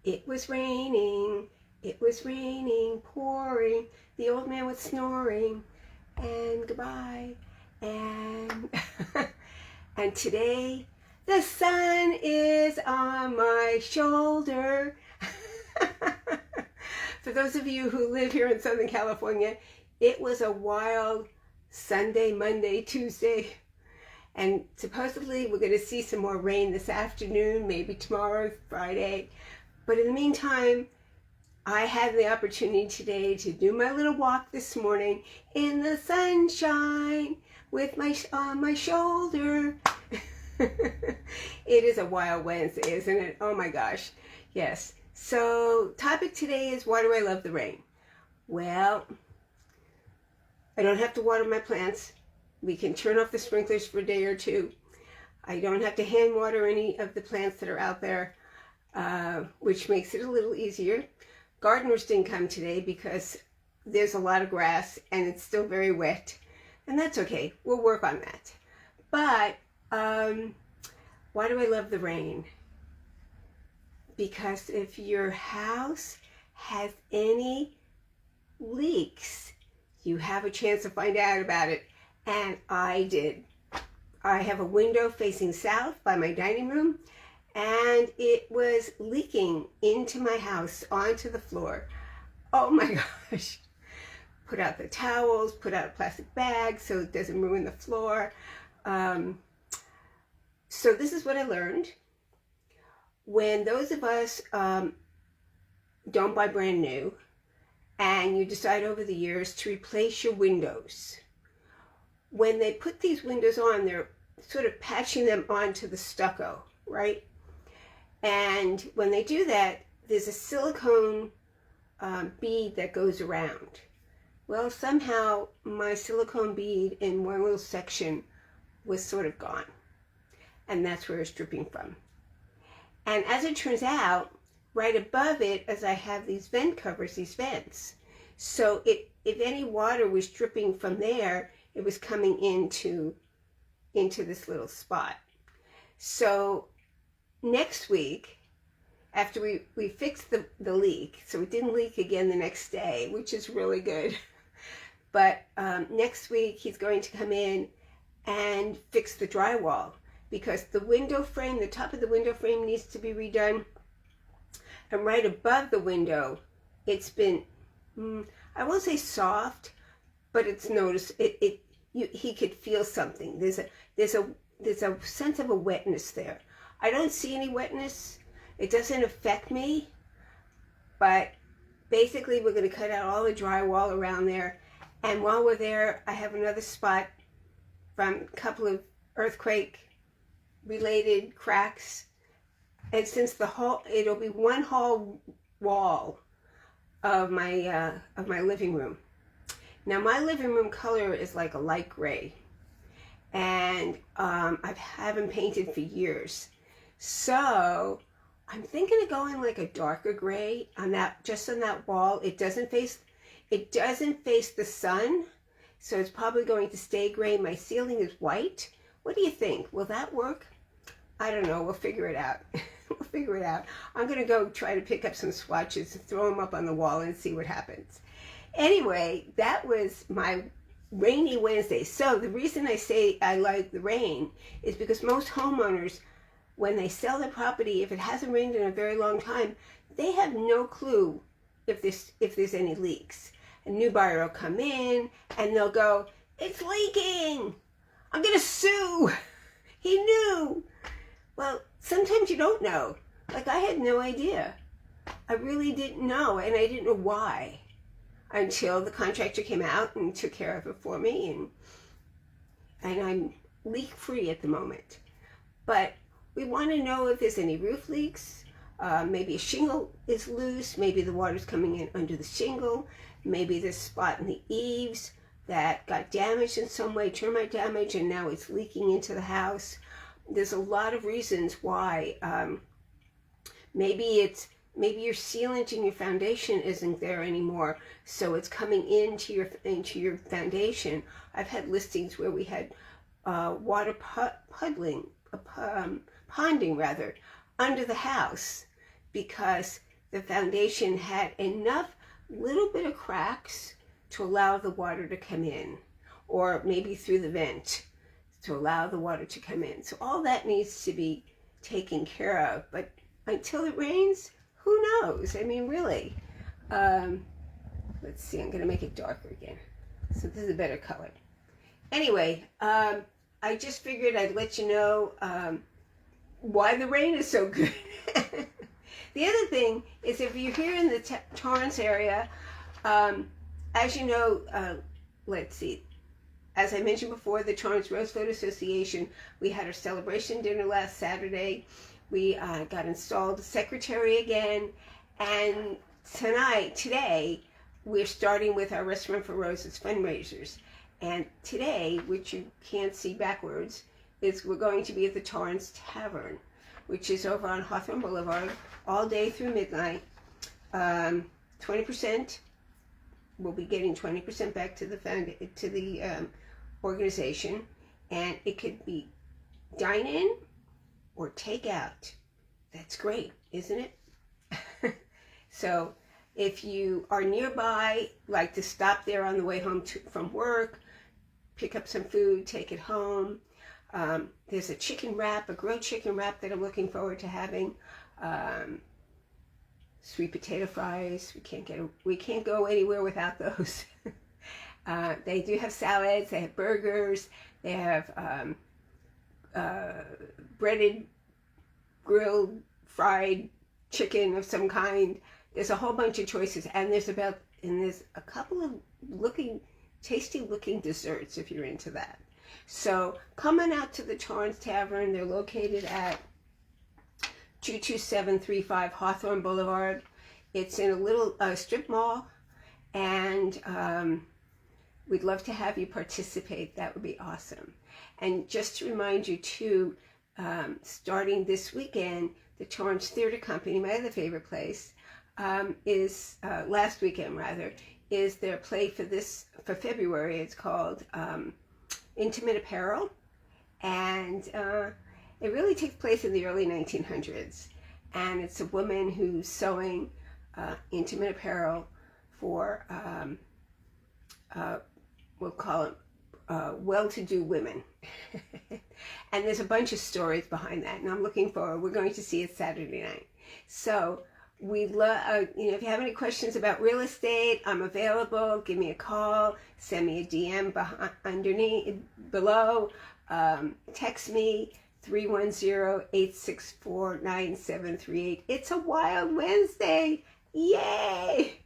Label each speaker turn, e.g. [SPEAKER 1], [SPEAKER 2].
[SPEAKER 1] It was raining, pouring. The old man was snoring, and goodbye. And and today the sun is on my shoulder. For those of you who live here in Southern California, it was a wild Sunday, Monday, Tuesday, and supposedly we're going to see some more rain this afternoon, maybe tomorrow, Friday. But in the meantime, I had the opportunity today to do my little walk this morning in the sunshine with on my shoulder. It is a wild Wednesday, isn't it? Oh my gosh. Yes. So topic today is, why do I love the rain? Well, I don't have to water my plants. We can turn off the sprinklers for a day or two. I don't have to hand water any of the plants that are out there, which makes it a little easier. Gardeners didn't come today because there's a lot of grass and it's still very wet, and that's okay. We'll work on that. But why do I love the rain? Because if your house has any leaks, you have a chance to find out about it. And I did. I have a window facing south by my dining room, and it was leaking into my house, onto the floor. Oh my gosh. Put out the towels, put out a plastic bag so it doesn't ruin the floor. So this is what I learned. When those of us don't buy brand new, and you decide over the years to replace your windows, when they put these windows on, they're sort of patching them onto the stucco, right? And when they do that, there's a silicone bead that goes around. Well, somehow my silicone bead in one little section was sort of gone, and that's where it's dripping from. And as it turns out, right above it, as I have these vent covers, these vents, so if any water was dripping from there, it was coming into this little spot. So next week, after we fixed the leak, so it didn't leak again the next day, which is really good. But next week, he's going to come in and fix the drywall, because the window frame, the top of the window frame needs to be redone. And right above the window, it's been, I won't say soft, but it's noticed, he could feel something. There's a sense of a wetness there. I don't see any wetness. It doesn't affect me, but basically we're going to cut out all the drywall around there. And while we're there, I have another spot from a couple of earthquake related cracks. And since it'll be one whole wall of my living room. Now my living room color is like a light gray, and I haven't painted for years. So I'm thinking of going like a darker gray on that, just on that wall. It doesn't face the sun, so it's probably going to stay gray. My ceiling is white. What do you think? Will that work? I don't know. We'll figure it out. We'll figure it out. I'm going to go try to pick up some swatches and throw them up on the wall and see what happens. Anyway, that was my rainy Wednesday. So the reason I say I like the rain is because most homeowners, when they sell their property, if it hasn't rained in a very long time, they have no clue if there's any leaks. A new buyer will come in and they'll go, "It's leaking. I'm going to sue. He knew." Well, sometimes you don't know. Like, I had no idea. I really didn't know, and I didn't know why until the contractor came out and took care of it for me, and I'm leak-free at the moment. But we want to know if there's any roof leaks. Maybe a shingle is loose. Maybe the water's coming in under the shingle. Maybe there's a spot in the eaves that got damaged in some way, termite damage, and now it's leaking into the house. There's a lot of reasons why. Maybe your sealant in your foundation isn't there anymore, so it's coming into your foundation. I've had listings where we had water ponding rather under the house because the foundation had enough little bit of cracks to allow the water to come in, or maybe through the vent to allow the water to come in. So all that needs to be taken care of. But until it rains, who knows? I mean, really. Let's see, I'm going to make it darker again. So this is a better color. Anyway, I just figured I'd let you know why the rain is so good. The other thing is, if you're here in the Torrance area, as you know, let's see, as I mentioned before, the Torrance Rosebud Association, we had our celebration dinner last Saturday. We got installed a secretary again, and today, we're starting with our Restaurant for Roses fundraisers. And today, which you can't see backwards, is we're going to be at the Torrance Tavern, which is over on Hawthorne Boulevard, all day through midnight. 20%, we'll be getting 20% back to the organization, and it could be dine-in or take-out. That's great, isn't it? So if you are nearby, like to stop there on the way home from work, pick up some food, take it home. There's a chicken wrap, a grilled chicken wrap that I'm looking forward to having. Sweet potato fries. We can't go anywhere without those. They do have salads. They have burgers. They have breaded, grilled, fried chicken of some kind. There's a whole bunch of choices, and there's a couple of tasty looking desserts if you're into that. So come on out to the Torrance Tavern. They're located at 22735 Hawthorne Boulevard. It's in a little strip mall, and we'd love to have you participate. That would be awesome. And just to remind you too, starting this weekend, the Torrance Theater Company, my other favorite place, is last weekend rather, is their play for February. It's called Intimate Apparel, and it really takes place in the early 1900s, and it's a woman who's sewing intimate apparel for we'll call it well-to-do women. And there's a bunch of stories behind that, and I'm looking forward. We're going to see it Saturday night. So we love, if you have any questions about real estate, I'm available. Give me a call, send me a DM below, text me 310-864-9738. It's a wild Wednesday. Yay!